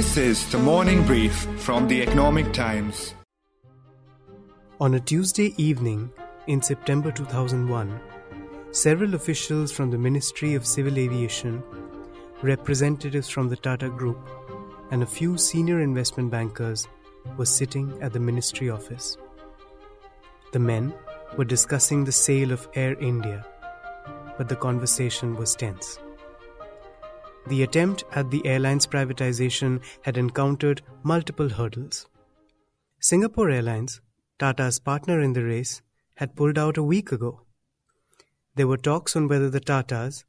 This is the morning brief from the Economic Times. On a Tuesday evening in September 2001, several officials from the Ministry of Civil Aviation, representatives from the Tata Group, and a few senior investment bankers were sitting at the ministry office. The men were discussing the sale of Air India, but the conversation was tense. The attempt at the airline's privatization had encountered multiple hurdles. Singapore Airlines, Tata's partner in the race, had pulled out a week ago. There were talks on whether the Tatas,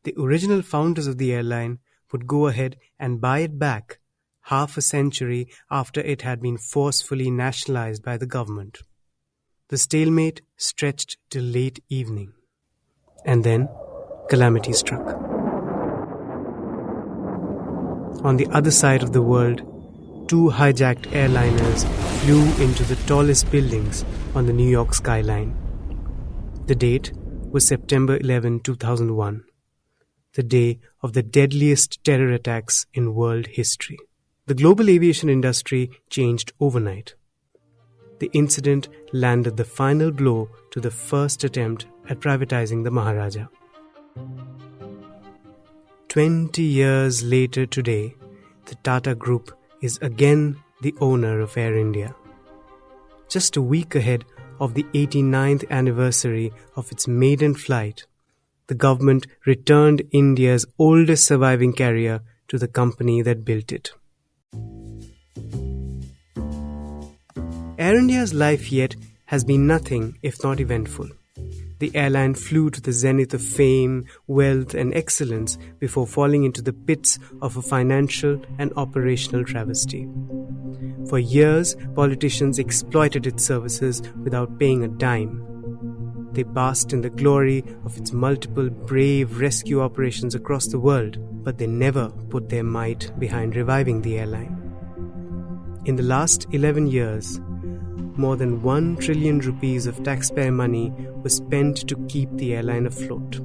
the original founders of the airline, would go ahead and buy it back half a century after it had been forcefully nationalized by the government. The stalemate stretched till late evening. And then, calamity struck. On the other side of the world, two hijacked airliners flew into the tallest buildings on the New York skyline. The date was September 11, 2001, the day of the deadliest terror attacks in world history. The global aviation industry changed overnight. The incident landed the final blow to the first attempt at privatizing the Maharajah. 20 years later today, the Tata Group is again the owner of Air India. Just a week ahead of the 89th anniversary of its maiden flight, the government returned India's oldest surviving carrier to the company that built it. Air India's life yet has been nothing if not eventful. The airline flew to the zenith of fame, wealth, and excellence before falling into the pits of a financial and operational travesty. For years, politicians exploited its services without paying a dime. They basked in the glory of its multiple brave rescue operations across the world, but they never put their might behind reviving the airline. In the last 11 years, more than 1 trillion rupees of taxpayer money was spent to keep the airline afloat.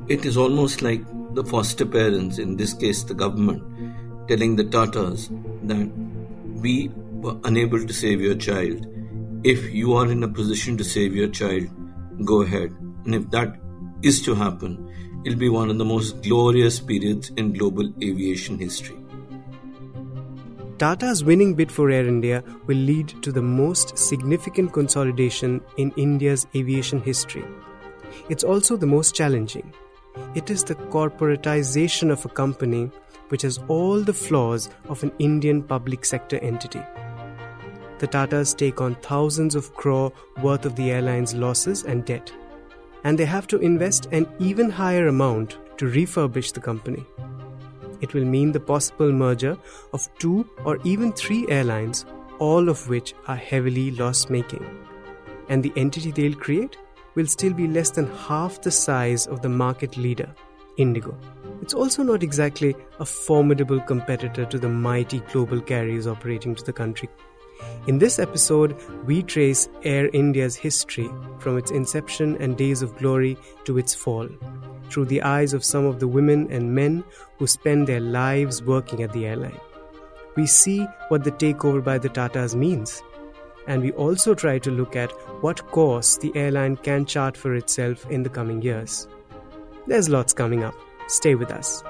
It is almost like the foster parents, in this case the government, telling the Tatas that we were unable to save your child. If you are in a position to save your child, go ahead. And if that is to happen, it will be one of the most glorious periods in global aviation history. Tata's winning bid for Air India will lead to the most significant consolidation in India's aviation history. It's also the most challenging. It is the corporatization of a company which has all the flaws of an Indian public sector entity. The Tatas take on thousands of crore worth of the airline's losses and debt, and they have to invest an even higher amount to refurbish the company. It will mean the possible merger of 2 or even 3 airlines, all of which are heavily loss-making. And the entity they'll create will still be less than half the size of the market leader, Indigo. It's also not exactly a formidable competitor to the mighty global carriers operating to the country. In this episode, we trace Air India's history from its inception and days of glory to its fall, through the eyes of some of the women and men who spend their lives working at the airline. We see what the takeover by the Tatas means, and we also try to look at what course the airline can chart for itself in the coming years. There's lots coming up. Stay with us.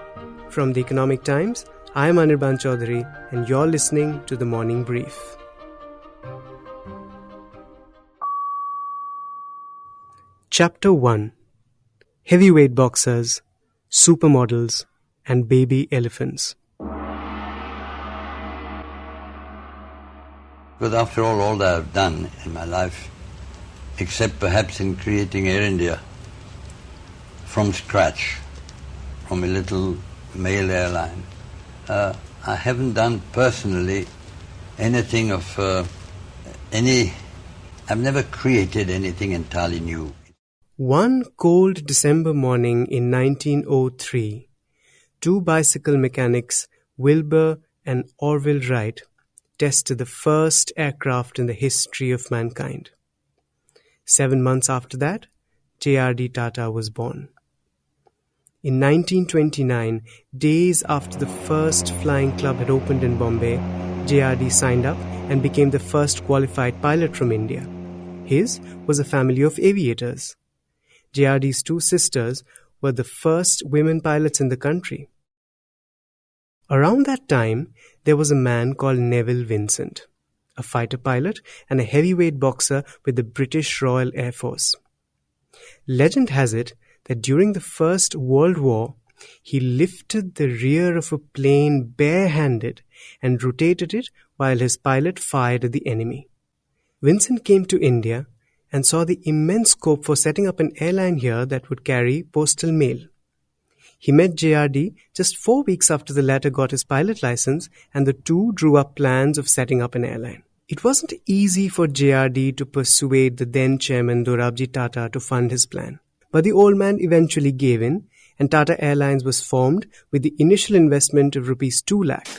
From the Economic Times, I'm Anirban Chowdhury, and you're listening to The Morning Brief. Chapter 1: Heavyweight Boxers, Supermodels, and Baby Elephants. Because after all that I've done in my life, except perhaps in creating Air India from scratch, from a little mail airline, I haven't done personally anything of I've never created anything entirely new. One cold December morning in 1903, 2 bicycle mechanics, Wilbur and Orville Wright, tested the first aircraft in the history of mankind. 7 months after that, J.R.D. Tata was born. In 1929, days after the first flying club had opened in Bombay, JRD signed up and became the first qualified pilot from India. His was a family of aviators. JRD's two sisters were the first women pilots in the country. Around that time, there was a man called Neville Vincent, a fighter pilot and a heavyweight boxer with the British Royal Air Force. Legend has it that during the First World War, he lifted the rear of a plane barehanded and rotated it while his pilot fired at the enemy. Vincent came to India and saw the immense scope for setting up an airline here that would carry postal mail. He met JRD just 4 weeks after the latter got his pilot license, and the two drew up plans of setting up an airline. It wasn't easy for JRD to persuade the then chairman Dorabji Tata to fund his plan. But the old man eventually gave in, and Tata Airlines was formed with the initial investment of rupees 2 lakh.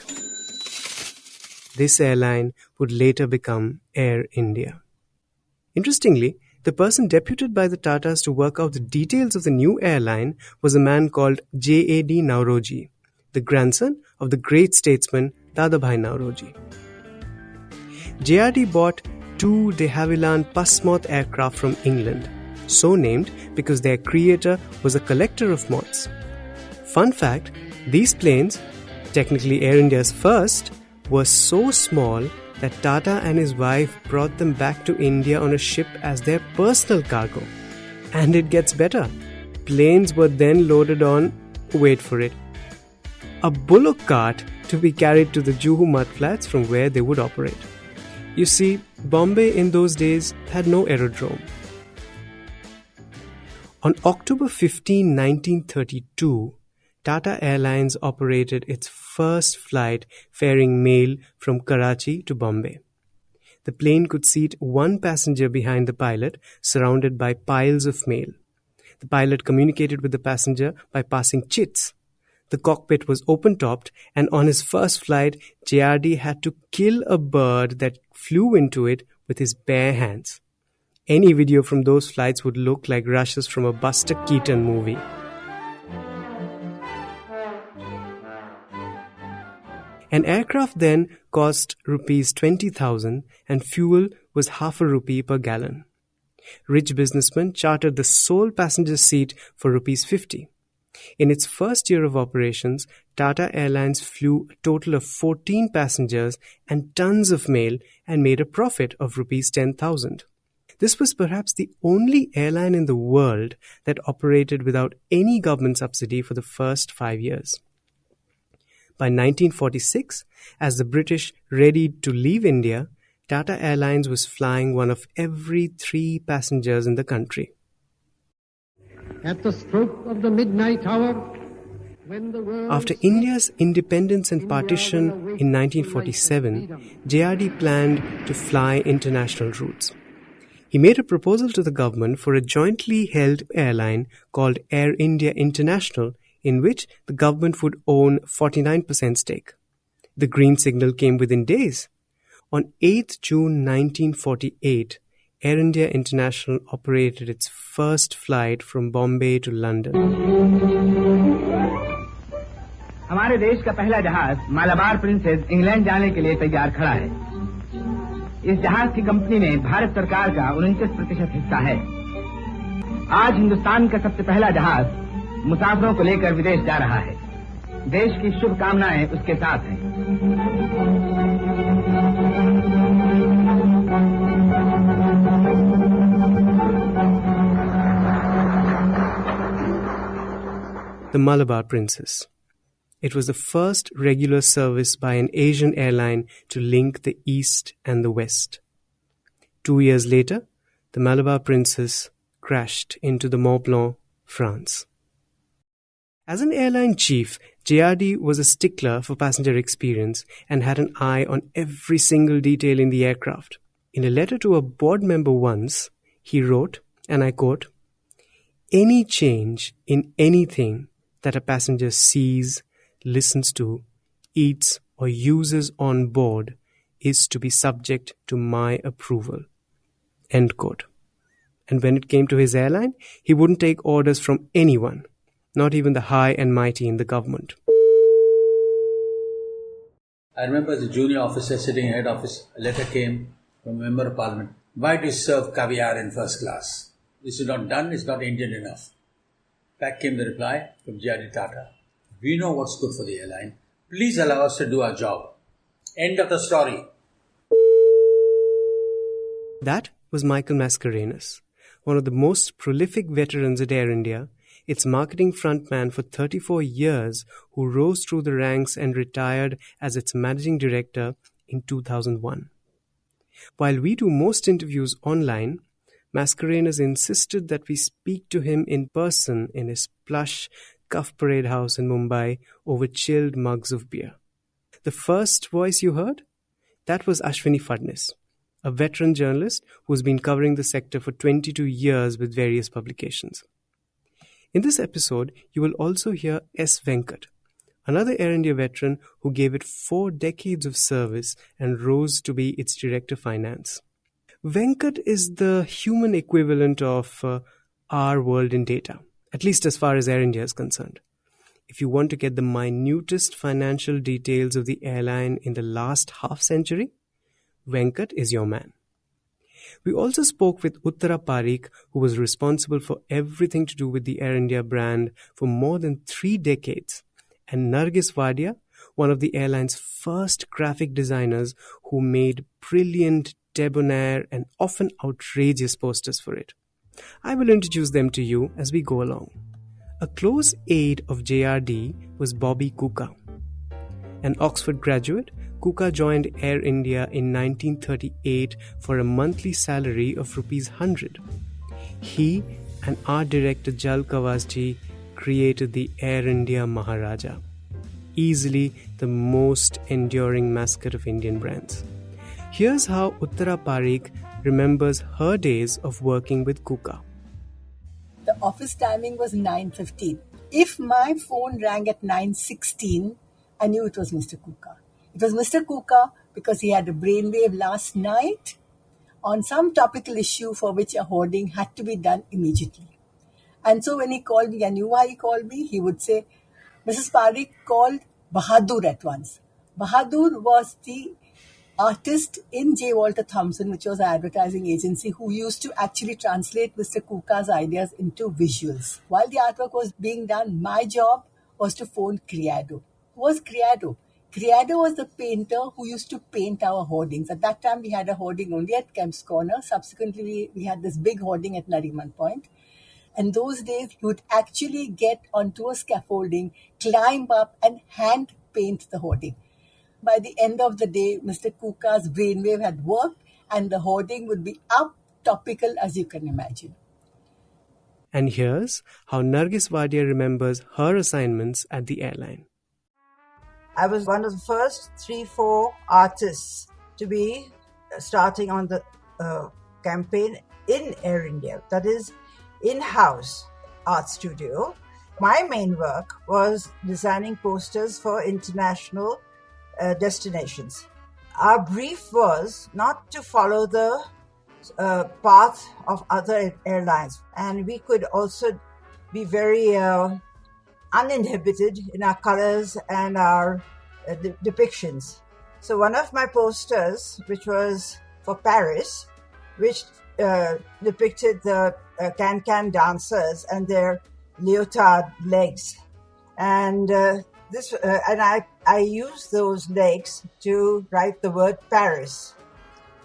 This airline would later become Air India. Interestingly, the person deputed by the Tatas to work out the details of the new airline was a man called J.A.D. Nauroji, the grandson of the great statesman Dadabhai Nauroji. JRD bought 2 de Havilland Pasmoth aircraft from England, so named because their creator was a collector of moths. Fun fact, these planes, technically Air India's first, were so small that Tata and his wife brought them back to India on a ship as their personal cargo. And it gets better. Planes were then loaded on, wait for it, a bullock cart to be carried to the Juhu mudflats from where they would operate. You see, Bombay in those days had no aerodrome. On October 15, 1932, Tata Airlines operated its first flight ferrying mail from Karachi to Bombay. The plane could seat 1 passenger behind the pilot, surrounded by piles of mail. The pilot communicated with the passenger by passing chits. The cockpit was open-topped, and on his first flight, JRD had to kill a bird that flew into it with his bare hands. Any video from those flights would look like rushes from a Buster Keaton movie. An aircraft then cost rupees 20,000 and fuel was half a rupee per gallon. Rich businessmen chartered the sole passenger seat for rupees 50. In its first year of operations, Tata Airlines flew a total of 14 passengers and tons of mail and made a profit of rupees 10,000. This was perhaps the only airline in the world that operated without any government subsidy for the first 5 years. By 1946, as the British readied to leave India, Tata Airlines was flying one of every 3 passengers in the country. At the stroke of the midnight hour, when the world... After India's independence and partition in 1947, JRD planned to fly international routes. He made a proposal to the government for a jointly held airline called Air India International, in which the government would own 49% stake. The green signal came within days. On 8th June 1948, Air India International operated its first flight from Bombay to London. हमारे देश का पहला जहाज Malabar princess England जाने के लिए तैयार खड़ा है। इस जहाज की कंपनी में भारत सरकार का 29% हिस्सा है। आज हिंदुस्तान का सबसे पहला जहाज मुसाफिरों को लेकर विदेश जा रहा है। देश की शुभकामनाएं उसके साथ हैं। The Malabar Princess. It was the first regular service by an Asian airline to link the East and the West. 2 years later, the Malabar Princess crashed into the Mont Blanc, France. As an airline chief, JRD was a stickler for passenger experience and had an eye on every single detail in the aircraft. In a letter to a board member once, he wrote, and I quote, "Any change in anything that a passenger sees, listens to, eats, or uses on board is to be subject to my approval." End quote. And when it came to his airline, he wouldn't take orders from anyone. not even the high and mighty in the government. I remember as a junior officer sitting in head office, a letter came from a member of parliament. Why do you serve caviar in first class? This is not done, it's not Indian enough. Back came the reply from J.R.D. Tata. We know what's good for the airline. Please allow us to do our job. End of the story. That was Michael Mascarenhas, one of the most prolific veterans at Air India, its marketing frontman for 34 years, who rose through the ranks and retired as its managing director in 2001. While we do most interviews online, Mascarenhas insisted that we speak to him in person in his plush Cuff Parade house in Mumbai over chilled mugs of beer. The first voice you heard? That was Ashwini Fadnis, a veteran journalist who's been covering the sector for 22 years with various publications. In this episode, you will also hear S. Venkat, another Air India veteran who gave it 4 decades of service and rose to be its director of finance. Venkat is the human equivalent of our world in data, at least as far as Air India is concerned. If you want to get the minutest financial details of the airline in the last half century, Venkat is your man. We also spoke with Uttara Parikh, who was responsible for everything to do with the Air India brand for more than 3 decades, and Nargis Wadia, one of the airline's first graphic designers who made brilliant, debonair and often outrageous posters for it. I will introduce them to you as we go along. A close aide of JRD was Bobby Kuka. An Oxford graduate, Kuka joined Air India in 1938 for a monthly salary of ₹100. He and art director Jal Kawasji created the Air India Maharajah, easily the most enduring mascot of Indian brands. Here's how Uttara Parikh remembers her days of working with Kuka. The office timing was 9:15. If my phone rang at 9:16, I knew it was Mr. Kuka. It was Mr. Kuka because he had a brainwave last night on some topical issue for which a hoarding had to be done immediately. And so when he called me, I knew why he called me. He would say, Mrs. Parikh called Bahadur at once. Bahadur was the artist in J. Walter Thompson, which was an advertising agency, who used to actually translate Mr. Kuka's ideas into visuals. While the artwork was being done, my job was to phone Criado. Who was Criado? Criado was the painter who used to paint our hoardings. At that time, we had a hoarding only at Kemp's Corner. Subsequently, we had this big hoarding at Nariman Point. And those days, he would actually get onto a scaffolding, climb up and hand paint the hoarding. By the end of the day, Mr. Kuka's brainwave had worked and the hoarding would be up topical as you can imagine. And here's how Nargis Wadia remembers her assignments at the airline. I was one of the first 3-4 artists to be starting on the campaign in Air India, that is in-house art studio. My main work was designing posters for international destinations. Our brief was not to follow the path of other airlines, and we could also be very uninhibited in our colors and our depictions. So one of my posters, which was for Paris, which depicted the can-can dancers and their leotard legs, and I used those legs to write the word Paris.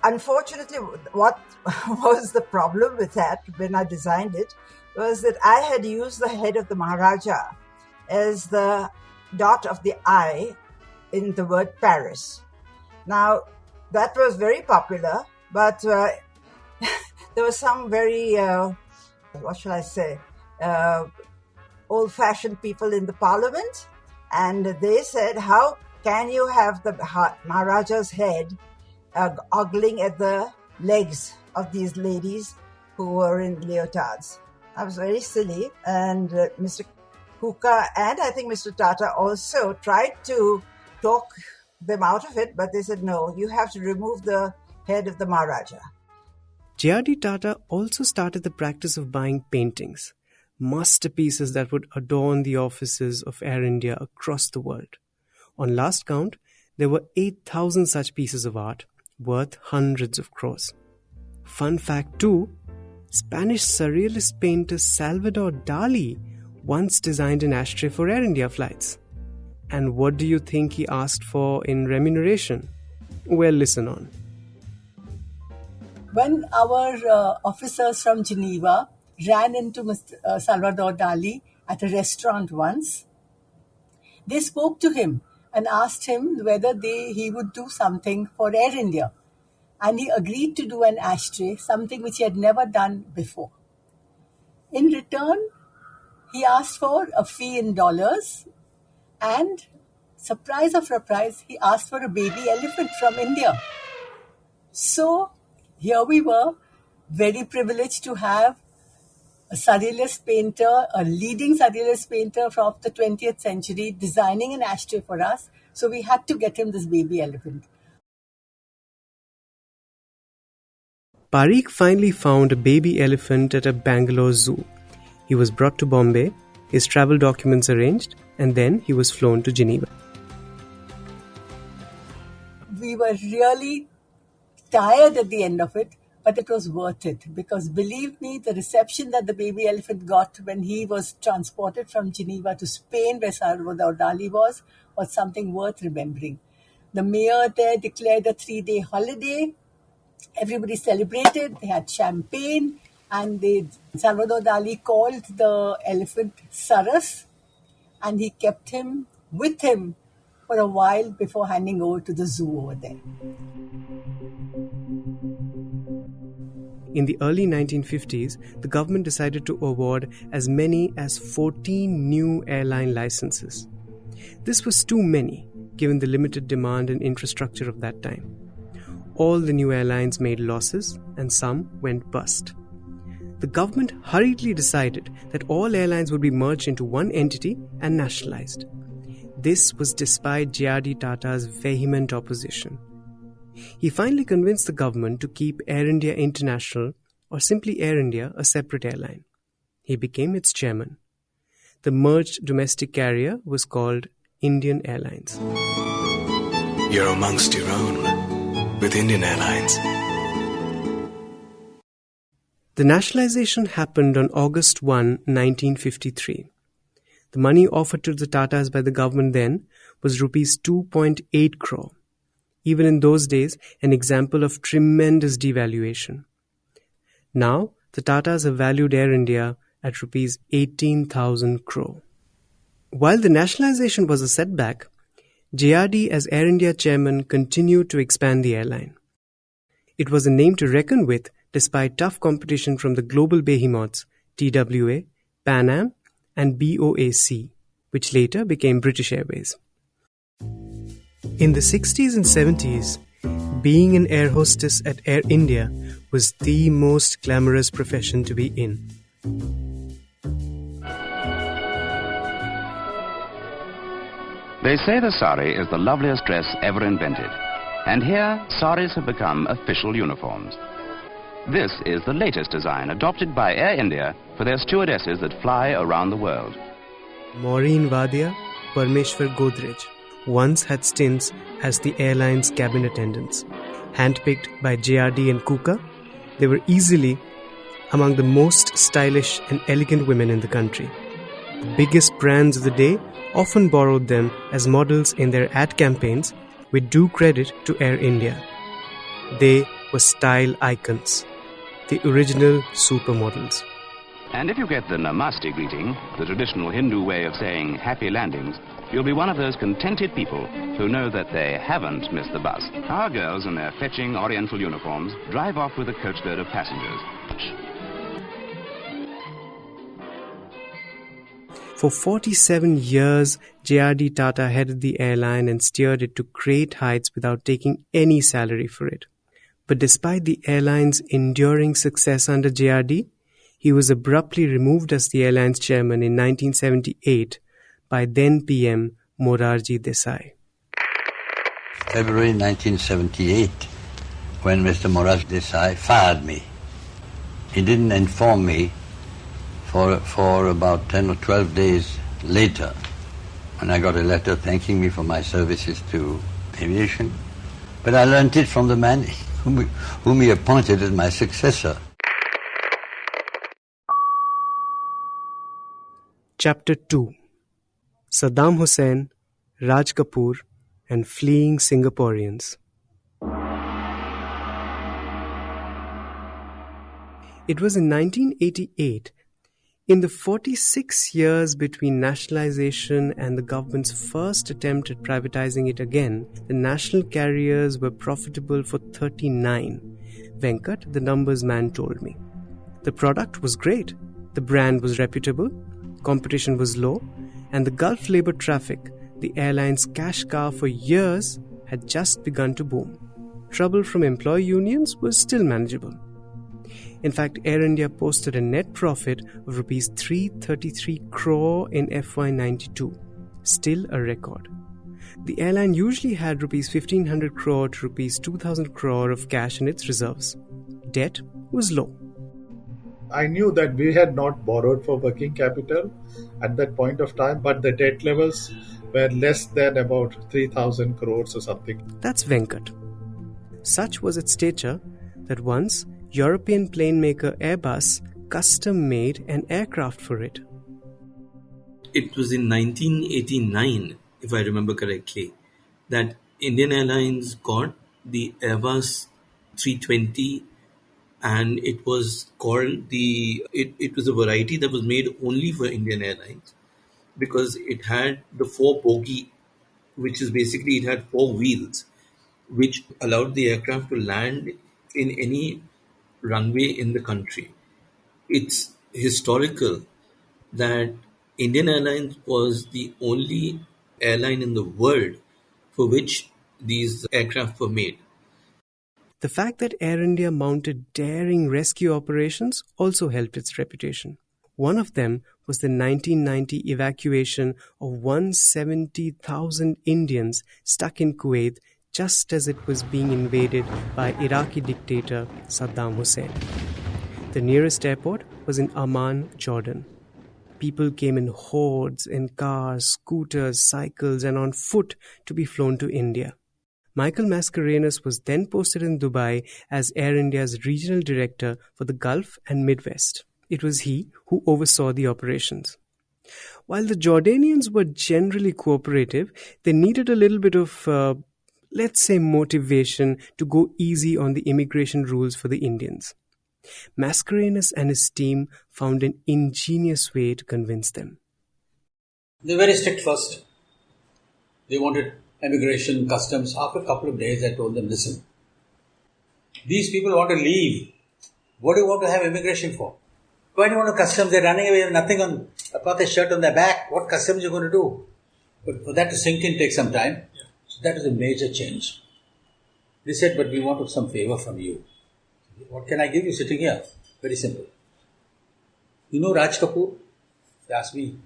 Unfortunately, what was the problem with that when I designed it was that I had used the head of the Maharajah as the dot of the I in the word Paris. Now, that was very popular, but there were some very, old-fashioned people in the parliament, and they said, how can you have the Maharaja's head ogling at the legs of these ladies who were in leotards? I was very silly, and Mr. Kuka and I think Mr. Tata also tried to talk them out of it, but they said, no, you have to remove the head of the Maharaja. J.R.D. Tata also started the practice of buying paintings, masterpieces that would adorn the offices of Air India across the world. On last count, there were 8,000 such pieces of art worth hundreds of crores. Fun fact too, Spanish surrealist painter Salvador Dali once designed an ashtray for Air India flights. And what do you think he asked for in remuneration? Well, listen on. When our officers from Geneva ran into Mr. Salvador Dali at a restaurant once, they spoke to him and asked him whether he would do something for Air India. And he agreed to do an ashtray, something which he had never done before. In return, he asked for a fee in dollars, and surprise of surprise, he asked for a baby elephant from India. So here we were, very privileged to have a surrealist painter, a leading surrealist painter from the 20th century, designing an ashtray for us. So we had to get him this baby elephant. Parikh finally found a baby elephant at a Bangalore zoo. He was brought to Bombay, his travel documents arranged, and then he was flown to Geneva. We were really tired at the end of it, but it was worth it, because believe me, the reception that the baby elephant got when he was transported from Geneva to Spain, where Salvador Dali was something worth remembering. The mayor there declared a 3-day holiday. Everybody celebrated, they had champagne, and Salvador Dali called the elephant Saras, and he kept him with him for a while before handing over to the zoo over there. In the early 1950s, the government decided to award as many as 14 new airline licenses. This was too many, given the limited demand and infrastructure of that time. All the new airlines made losses, and some went bust. The government hurriedly decided that all airlines would be merged into one entity and nationalized. This was despite J.R.D. Tata's vehement opposition. He finally convinced the government to keep Air India International, or simply Air India, a separate airline. He became its chairman. The merged domestic carrier was called Indian Airlines. You're amongst your own with Indian Airlines. The nationalization happened on August 1, 1953. The money offered to the Tatas by the government then was rupees 2.8 crore. Even in those days, an example of tremendous devaluation. Now, the Tatas have valued Air India at rupees 18,000 crore. While the nationalization was a setback, JRD as Air India chairman continued to expand the airline. It was a name to reckon with despite tough competition from the global behemoths TWA, Pan Am and BOAC, which later became British Airways. In the 60s and 70s, being an air hostess at Air India was the most glamorous profession to be in. They say the sari is the loveliest dress ever invented. And here, saris have become official uniforms. This is the latest design adopted by Air India for their stewardesses that fly around the world. Maureen Wadia, Parmeshwar Godrej once had stints as the airline's cabin attendants. Handpicked by JRD and Kuka, they were easily among the most stylish and elegant women in the country. The biggest brands of the day often borrowed them as models in their ad campaigns, with due credit to Air India. They were style icons, the original supermodels. And if you get the Namaste greeting, the traditional Hindu way of saying happy landings, you'll be one of those contented people who know that they haven't missed the bus. Our girls in their fetching oriental uniforms drive off with a coachload of passengers. For 47 years, J.R.D. Tata headed the airline and steered it to great heights without taking any salary for it. But despite the airline's enduring success under J.R.D., he was abruptly removed as the airline's chairman in 1978 by then PM Morarji Desai. February 1978, when Mr. Morarji Desai fired me. He didn't inform me for about 10 or 12 days later, when I got a letter thanking me for my services to aviation. But I learnt it from the man whom he appointed as my successor. Chapter 2: Saddam Hussein, Raj Kapoor, and Fleeing Singaporeans. It was in 1988, in the 46 years between nationalization and the government's first attempt at privatizing it again, the national carriers were profitable for 39. Venkat, the numbers man, told me. The product was great, the brand was reputable, competition was low, and the Gulf labor traffic, the airline's cash cow for years, had just begun to boom. Trouble from employee unions was still manageable. In fact, Air India posted a net profit of Rs 333 crore in FY92, still a record. The airline usually had Rs 1,500 crore to Rs 2,000 crore of cash in its reserves. Debt was low. I knew that we had not borrowed for working capital at that point of time, but the debt levels were less than about 3,000 crores or something. That's Venkat. Such was its stature that once European plane maker Airbus custom-made an aircraft for it. It was in 1989, if I remember correctly, that Indian Airlines got the Airbus 320, and it was called it was a variety that was made only for Indian Airlines because it had the 4 bogie, which is basically it had 4 wheels, which allowed the aircraft to land in any runway in the country. It's historical that Indian Airlines was the only airline in the world for which these aircraft were made. The fact that Air India mounted daring rescue operations also helped its reputation. One of them was the 1990 evacuation of 170,000 Indians stuck in Kuwait just as it was being invaded by Iraqi dictator Saddam Hussein. The nearest airport was in Amman, Jordan. People came in hordes in cars, scooters, cycles, and on foot to be flown to India. Michael Mascarenhas was then posted in Dubai as Air India's regional director for the Gulf and Midwest. It was he who oversaw the operations. While the Jordanians were generally cooperative, they needed a little bit of let's say motivation to go easy on the immigration rules for the Indians. Mascarenhas and his team found an ingenious way to convince them. They were very strict first. They wanted immigration, customs. After a couple of days, I told them, listen, these people want to leave. What do you want to have immigration for? Why do you want to customs? They're running away with nothing on, apart the shirt on their back. What customs are you going to do? But for that to sink in takes some time. So that is a major change. They said, but we want some favor from you. What can I give you sitting here? Very simple. You know Raj Kapoor? They asked me.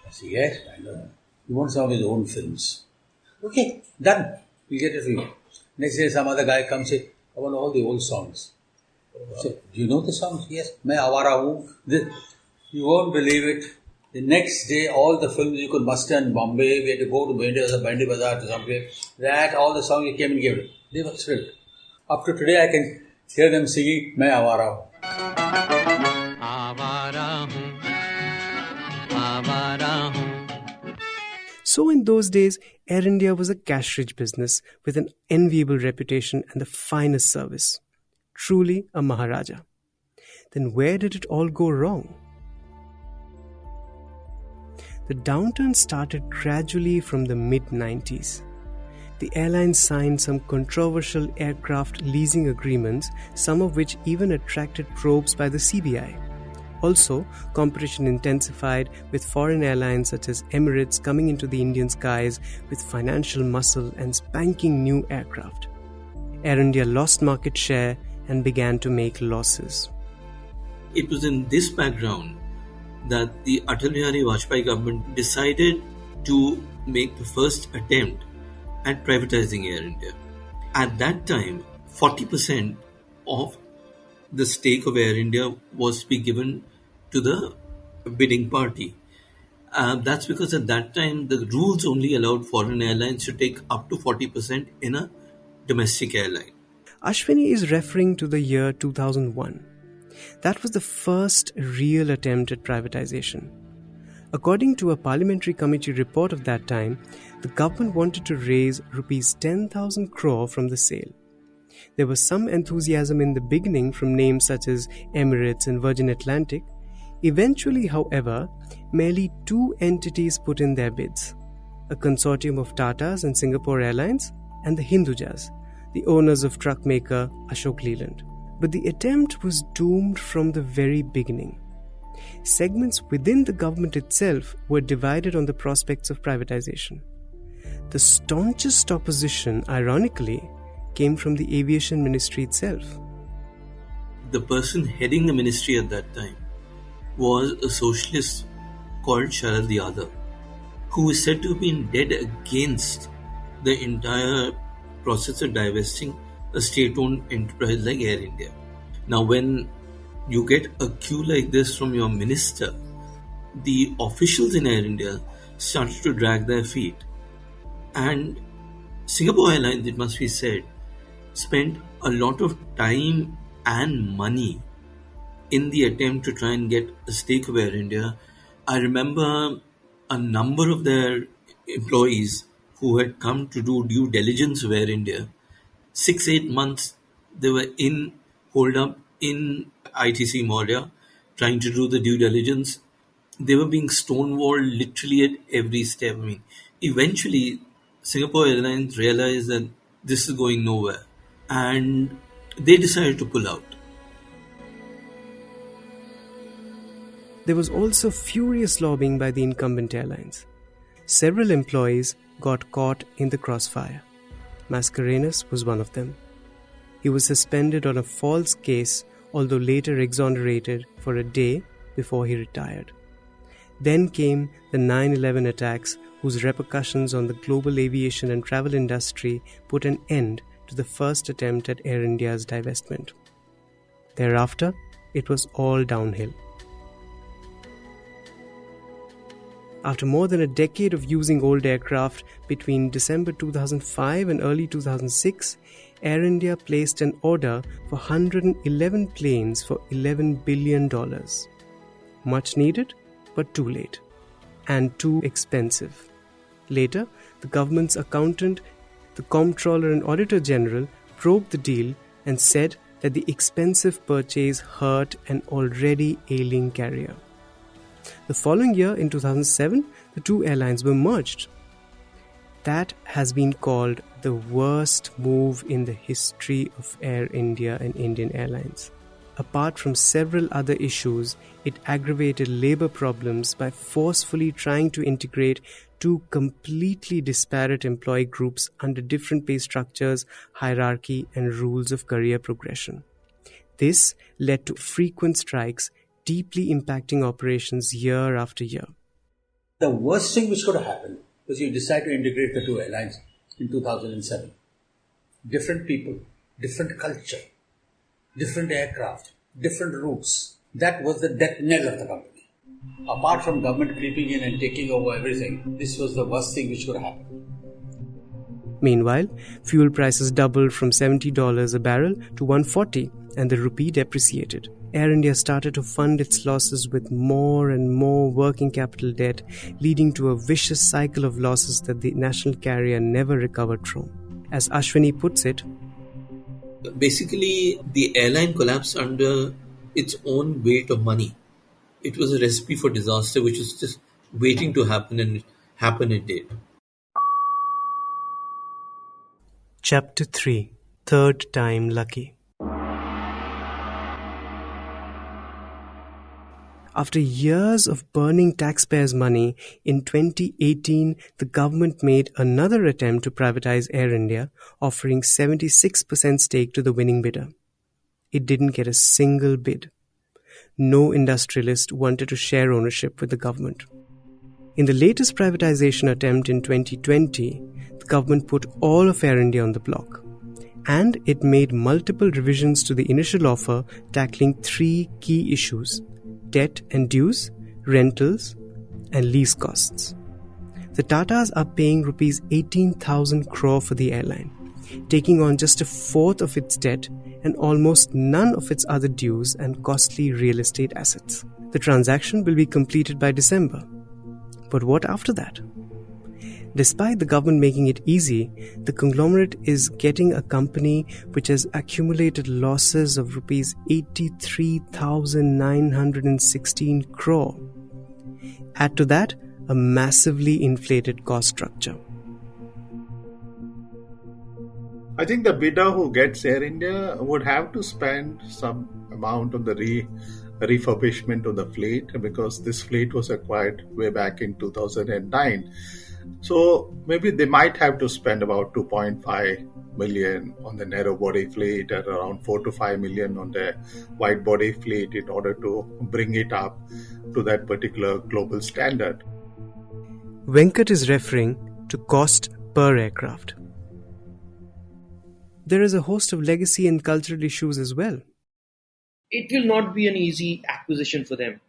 I said, yes, I know him. He wants some of his own films. Okay, done. We'll get it for you. Next day some other guy comes and says, I want all the old songs. I said, do you know the songs? Yes. Main Awara Hoon. You won't believe it. The next day, all the films you could muster in Bombay, we had to go to Bandi Bazaar to somewhere. That, all the songs you came and gave it. They were thrilled. Up to today, I can hear them singing, Main Awara Hoon. Awara Hoon, Awara Hoon. So in those days, Air India was a cash-rich business with an enviable reputation and the finest service. Truly a Maharaja. Then where did it all go wrong? The downturn started gradually from the mid-90s. The airline signed some controversial aircraft leasing agreements, some of which even attracted probes by the CBI. Also, competition intensified with foreign airlines such as Emirates coming into the Indian skies with financial muscle and spanking new aircraft. Air India lost market share and began to make losses. It was in this background that the Atal Bihari Vajpayee government decided to make the first attempt at privatizing Air India. At that time, 40% of the stake of Air India was to be given to the bidding party. That's because at that time the rules only allowed foreign airlines to take up to 40% in a domestic airline. Ashwini is referring to the year 2001. That was the first real attempt at privatization. According to a parliamentary committee report of that time, the government wanted to raise rupees 10,000 crore from the sale. There was some enthusiasm in the beginning from names such as Emirates and Virgin Atlantic. Eventually, however, merely two entities put in their bids: a consortium of Tatas and Singapore Airlines, and the Hindujas, the owners of truck maker Ashok Leyland. But the attempt was doomed from the very beginning. Segments within the government itself were divided on the prospects of privatization. The staunchest opposition, ironically, came from the aviation ministry itself. The person heading the ministry at that time was a socialist called Sharad Yadav, who is said to have been dead against the entire process of divesting a state-owned enterprise like Air India. Now, when you get a cue like this from your minister, the officials in Air India started to drag their feet. And Singapore Airlines, it must be said, spent a lot of time and money in the attempt to try and get a stake of Air India. I remember a number of their employees who had come to do due diligence of Air India. 6-8 months they were holed up in ITC Maurya trying to do the due diligence. They were being stonewalled literally at every step. Eventually Singapore Airlines realized that this is going nowhere and they decided to pull out. There was also furious lobbying by the incumbent airlines. Several employees got caught in the crossfire. Mascarenhas was one of them. He was suspended on a false case, although later exonerated for a day before he retired. Then came the 9/11 attacks, whose repercussions on the global aviation and travel industry put an end to the first attempt at Air India's divestment. Thereafter, it was all downhill. After more than a decade of using old aircraft, between December 2005 and early 2006, Air India placed an order for 111 planes for $11 billion. Much needed, but too late. And too expensive. Later, the government's accountant, the Comptroller and Auditor General probed the deal and said that the expensive purchase hurt an already ailing carrier. The following year, in 2007, the two airlines were merged. That has been called the worst move in the history of Air India and Indian Airlines. Apart from several other issues, it aggravated labor problems by forcefully trying to integrate two completely disparate employee groups under different pay structures, hierarchy, and rules of career progression. This led to frequent strikes, deeply impacting operations year after year. The worst thing which could have happened was you decide to integrate the two airlines in 2007. Different people, different culture, different aircraft, different routes. That was the death knell of the company. Apart from government creeping in and taking over everything, this was the worst thing which could have happened. Meanwhile, fuel prices doubled from $70 a barrel to $140 and the rupee depreciated. Air India started to fund its losses with more and more working capital debt, leading to a vicious cycle of losses that the national carrier never recovered from. As Ashwini puts it, basically the airline collapsed under its own weight of money. It was a recipe for disaster which was just waiting to happen, and it did. Chapter 3: Third Time Lucky. After years of burning taxpayers' money, in 2018, the government made another attempt to privatize Air India, offering 76% stake to the winning bidder. It didn't get a single bid. No industrialist wanted to share ownership with the government. In the latest privatization attempt in 2020, the government put all of Air India on the block. And it made multiple revisions to the initial offer, tackling three key issues: debt and dues, rentals, and lease costs. The Tatas are paying rupees 18,000 crore for the airline, taking on just a fourth of its debt and almost none of its other dues and costly real estate assets. The transaction will be completed by December. But what after that? Despite the government making it easy, the conglomerate is getting a company which has accumulated losses of rupees 83,916 crore. Add to that a massively inflated cost structure. I think the bidder who gets Air India would have to spend some amount on the refurbishment of the fleet, because this fleet was acquired way back in 2009. So maybe they might have to spend about 2.5 million on the narrow body fleet and around 4 to 5 million on the wide body fleet in order to bring it up to that particular global standard. Venkat is referring to cost per aircraft. There is a host of legacy and cultural issues as well. It will not be an easy acquisition for them.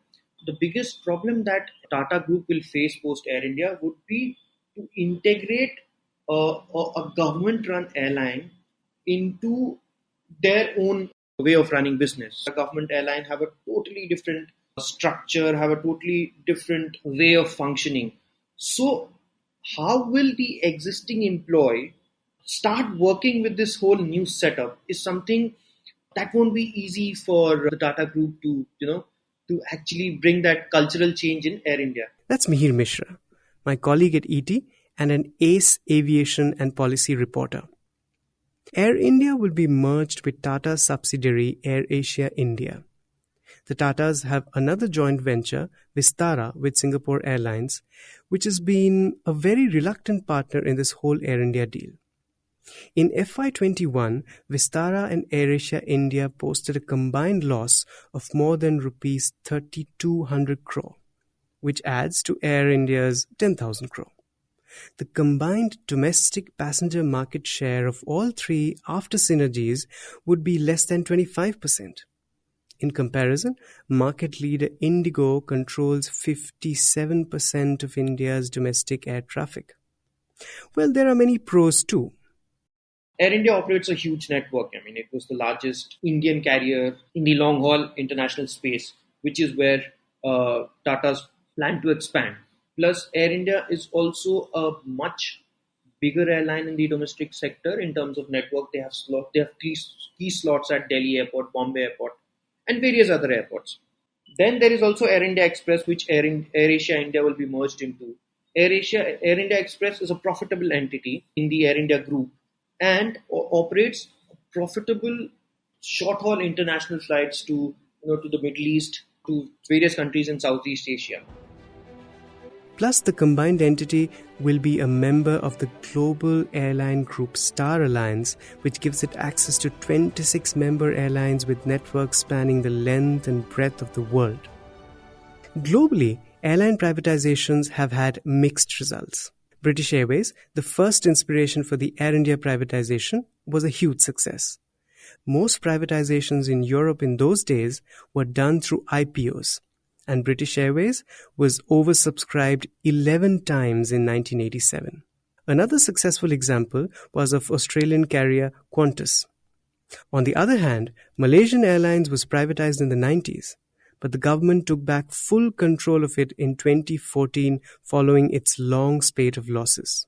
The biggest problem that Tata Group will face post Air India would be to integrate a government-run airline into their own way of running business. A government airline have a totally different structure, have a totally different way of functioning. So how will the existing employee start working with this whole new setup is something that won't be easy for the Tata Group to actually bring that cultural change in Air India. That's Mihir Mishra, my colleague at ET and an ace aviation and policy reporter. Air India will be merged with Tata's subsidiary Air Asia India. The Tatas have another joint venture, Vistara, with Singapore Airlines, which has been a very reluctant partner in this whole Air India deal. In FY21, Vistara and AirAsia India posted a combined loss of more than rupees 3,200 crore, which adds to Air India's 10,000 crore. The combined domestic passenger market share of all three after synergies would be less than 25%. In comparison, market leader Indigo controls 57% of India's domestic air traffic. Well, there are many pros too. Air India operates a huge network. I mean, it was the largest Indian carrier in the long-haul international space, which is where Tata's plan to expand. Plus, Air India is also a much bigger airline in the domestic sector in terms of network. They have key slots at Delhi Airport, Bombay Airport, and various other airports. Then there is also Air India Express, which Air Asia India will be merged into. Air India Express is a profitable entity in the Air India group and operates profitable short-haul international flights to the Middle East, to various countries in Southeast Asia. Plus, the combined entity will be a member of the global airline group Star Alliance, which gives it access to 26 member airlines with networks spanning the length and breadth of the world. Globally, airline privatizations have had mixed results. British Airways, the first inspiration for the Air India privatization, was a huge success. Most privatizations in Europe in those days were done through IPOs, and British Airways was oversubscribed 11 times in 1987. Another successful example was of Australian carrier Qantas. On the other hand, Malaysian Airlines was privatized in the 90s, but the government took back full control of it in 2014 following its long spate of losses.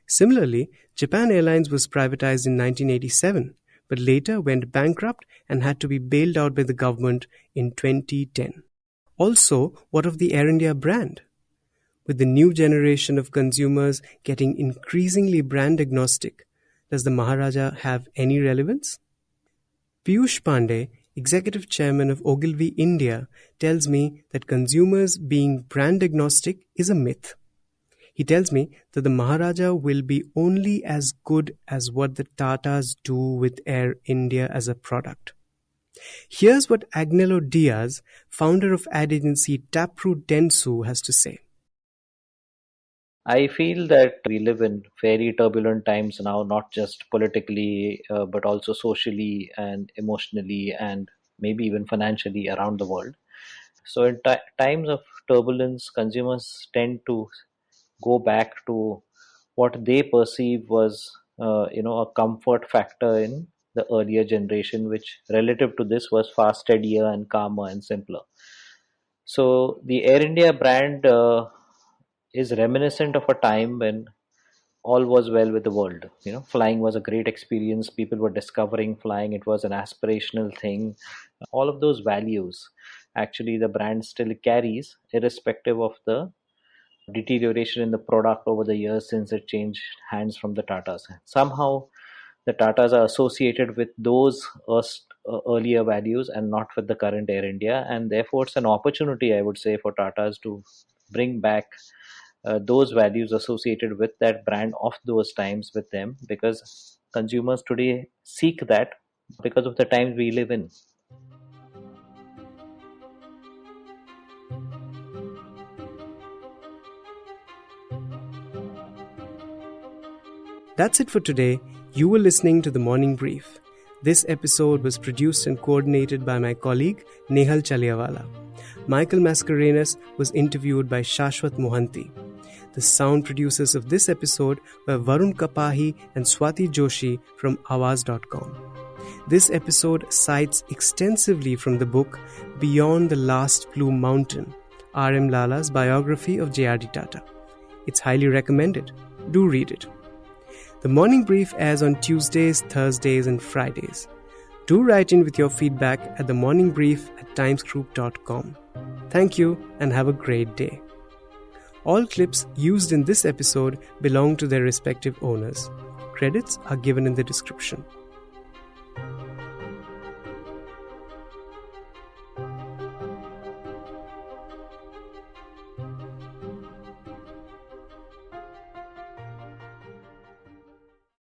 Similarly, Japan Airlines was privatized in 1987, but later went bankrupt and had to be bailed out by the government in 2010. Also, what of the Air India brand? With the new generation of consumers getting increasingly brand agnostic, does the Maharaja have any relevance? Piyush Pandey, Executive Chairman of Ogilvy India, tells me that consumers being brand agnostic is a myth. He tells me that the Maharaja will be only as good as what the Tatas do with Air India as a product. Here's what Agnello Diaz, founder of ad agency Taproot Dentsu, has to say. I feel that we live in very turbulent times now, not just politically, but also socially and emotionally and maybe even financially around the world. So in times of turbulence, consumers tend to go back to what they perceive was, a comfort factor in the earlier generation, which relative to this was far steadier and calmer and simpler. So the Air India brand is reminiscent of a time when all was well with the world. Flying was a great experience. People were discovering flying. It was an aspirational thing. All of those values, actually, the brand still carries, irrespective of the deterioration in the product over the years since it changed hands from the Tatas. Somehow, the Tatas are associated with those earlier values and not with the current Air India, and therefore it's an opportunity, I would say, for Tatas to bring back those values associated with that brand of those times with them, because consumers today seek that because of the times we live in. That's it for today. You were listening to The Morning Brief. This episode was produced and coordinated by my colleague Nehal Chaliawala. Michael Mascarenas was interviewed by Shashwat Mohanty. The sound producers of this episode were Varun Kapahi and Swati Joshi from Awaz.com. This episode cites extensively from the book Beyond the Last Blue Mountain, R.M. Lala's biography of J.R.D. Tata. It's highly recommended. Do read it. The Morning Brief airs on Tuesdays, Thursdays, and Fridays. Do write in with your feedback at themorningbreef@timesgroup.com. Thank you and have a great day. All clips used in this episode belong to their respective owners. Credits are given in the description.